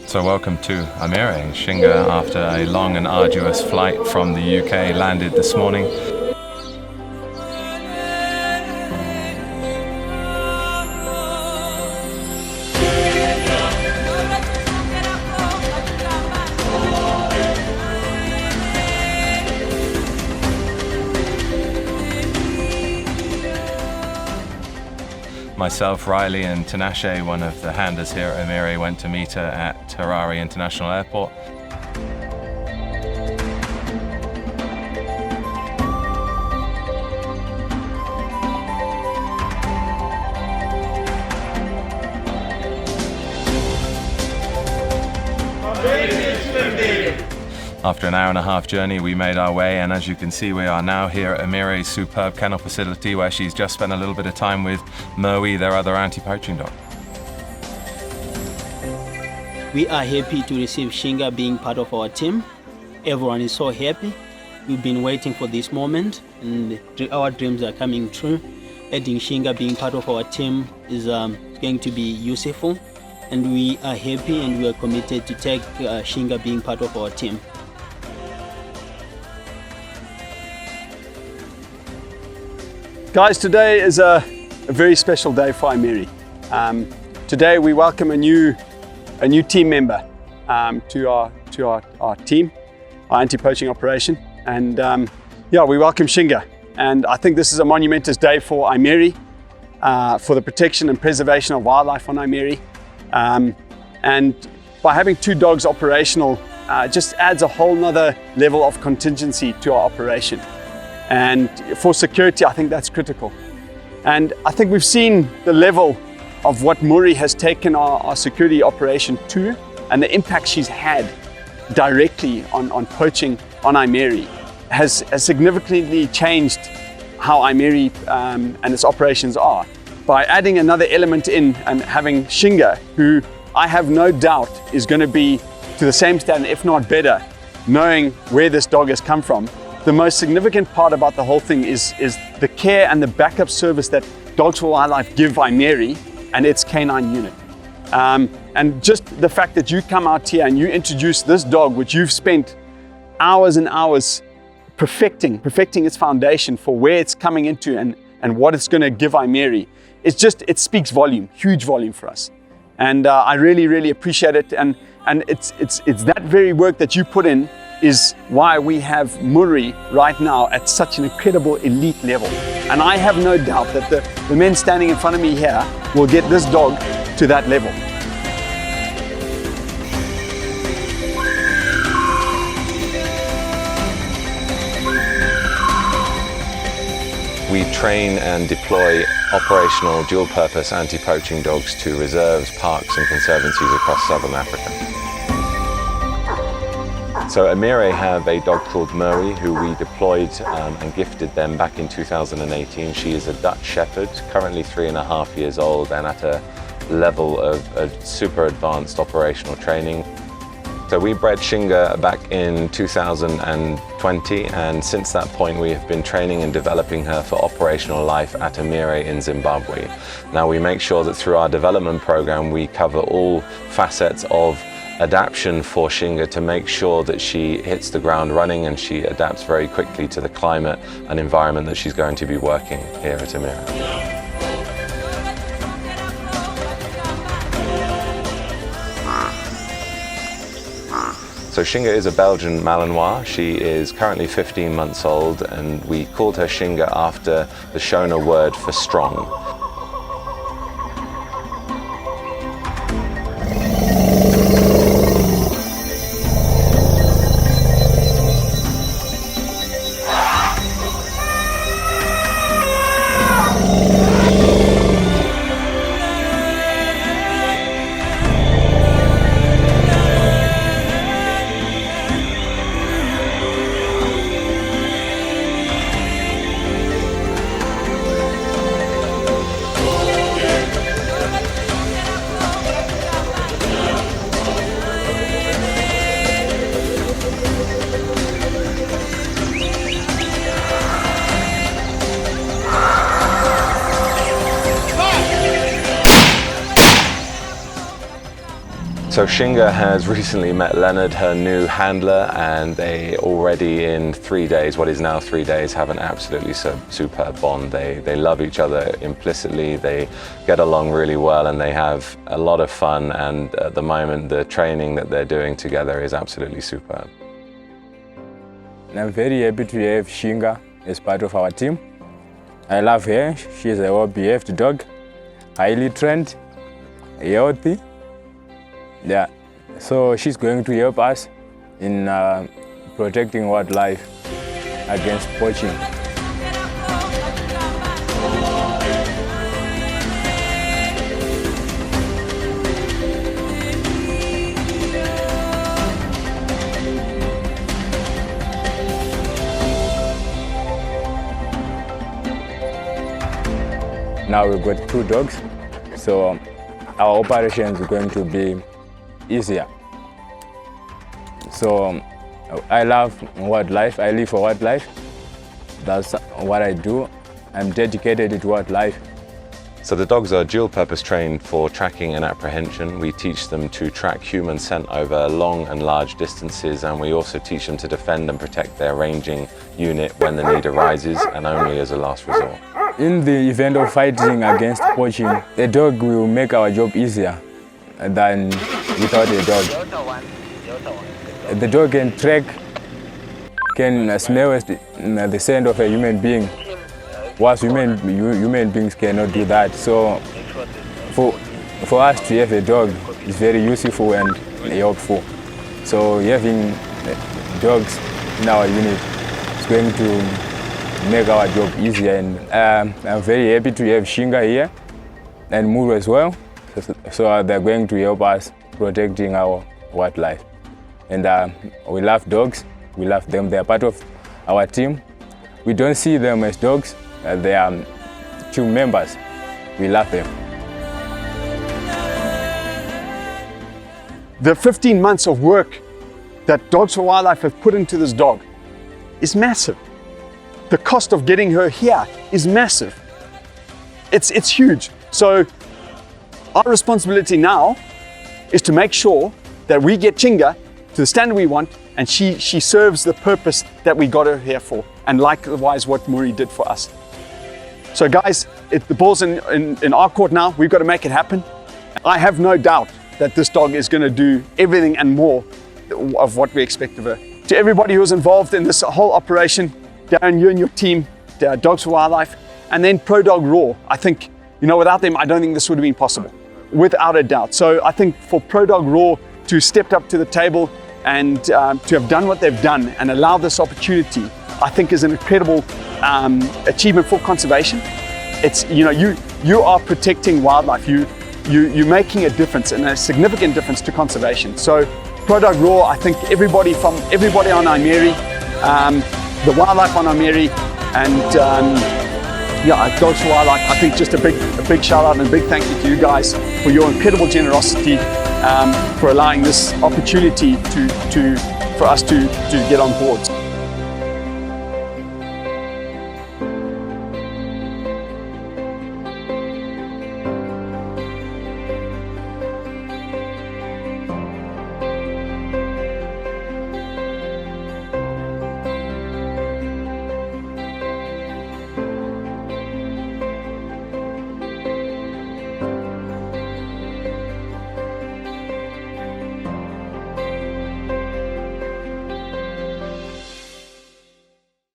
So welcome to Amiri. Shinga, after a long and arduous flight from the UK, landed this morning. Myself, Riley and Tinashe, one of the handlers here at Amiri, went to meet her at Harare International Airport. After an hour-and-a-half journey, we made our way, and as you can see, we are now here at Amiri's superb kennel facility, where she's just spent a little bit of time with Moe, their other anti-poaching dog. We are happy to receive Shinga being part of our team. Everyone is so happy. We've been waiting for this moment, and our dreams are coming true. Adding Shinga being part of our team is going to be useful, and we are happy and we are committed to take Shinga being part of our team. Guys, today is a very special day for Amiri. Today we welcome a new team member to our team, our anti-poaching operation, and yeah, we welcome Shinga. And I think this is a monumentous day for Amiri, for the protection and preservation of wildlife on Amiri. And by having two dogs operational, just adds a whole nother level of contingency to our operation. And for security, I think that's critical. And I think we've seen the level of what Muri has taken our security operation to, and the impact she's had directly on poaching on Amiri has significantly changed how Amiri and its operations are. By adding another element in and having Shinga, who I have no doubt is going to be to the same standard, if not better, knowing where this dog has come from. The most significant part about the whole thing is the care and the backup service that Dogs for Wildlife give Amiri and its canine unit. And just the fact that you come out here and you introduce this dog, which you've spent hours and hours perfecting its foundation for where it's coming into and what it's going to give Amiri, it speaks volume, huge volume for us. And I really, really appreciate it. And it's that very work that you put in is why we have Muri right now at such an incredible elite level. And I have no doubt that the men standing in front of me here will get this dog to that level. We train and deploy operational dual-purpose anti-poaching dogs to reserves, parks and conservancies across southern Africa. So Amiri have a dog called Moe, who we deployed and gifted them back in 2018. She is a Dutch Shepherd, currently 3.5 years old and at a level of super advanced operational training. So we bred Shinga back in 2020, and since that point we have been training and developing her for operational life at Amiri in Zimbabwe. Now we make sure that through our development program we cover all facets of adaptation for Shinga to make sure that she hits the ground running and she adapts very quickly to the climate and environment that she's going to be working here at Amiri. So Shinga is a Belgian Malinois. She is currently 15 months old, and we called her Shinga after the Shona word for strong. So Shinga has recently met Leonard, her new handler, and they already in 3 days, what is now 3 days, have an absolutely superb bond. They love each other implicitly, they get along really well, and they have a lot of fun, and at the moment the training that they're doing together is absolutely superb. I'm very happy to have Shinga as part of our team. I love her. She's a well-behaved dog, highly trained, healthy. Yeah, so she's going to help us in protecting wildlife against poaching. Now we've got 2 dogs, so our operations are going to be easier. So I love wildlife, I live for wildlife. That's what I do. I'm dedicated to wildlife. So the dogs are dual purpose trained for tracking and apprehension. We teach them to track human scent over long and large distances, and we also teach them to defend and protect their ranging unit when the need arises and only as a last resort. In the event of fighting against poaching, a dog will make our job easier than without a dog. The dog can track, can smell the scent of a human being, whilst human beings cannot do that. So for us to have a dog is very useful and helpful. So having dogs in our unit is going to make our job easier, and I'm very happy to have Shinga here and Muru as well. So they're going to help us protecting our wildlife. And we love dogs, we love them, they're part of our team. We don't see them as dogs, they are team members. We love them. The 15 months of work that Dogs for Wildlife have put into this dog is massive. The cost of getting her here is massive. It's huge. So our responsibility now is to make sure that we get Shinga to the standard we want, and she serves the purpose that we got her here for, and likewise what Muri did for us. So guys, the ball's in our court now. We've got to make it happen. I have no doubt that this dog is going to do everything and more of what we expect of her. To everybody who was involved in this whole operation, Darren, you and your team, Dogs for Wildlife, and then Pro Dog Raw, I think, without them, I don't think this would have been possible, without a doubt. So I think for Pro Dog Raw to step up to the table and to have done what they've done and allow this opportunity, I think is an incredible achievement for conservation. It's, you are protecting wildlife. You're making a difference, and a significant difference to conservation. So Pro Dog Raw, I think everybody on Aimeri, the wildlife on Aimeri, and Dogs for Wildlife, I think just a big shout out and a big thank you to you guys for your incredible generosity, for allowing this opportunity for us to get on board.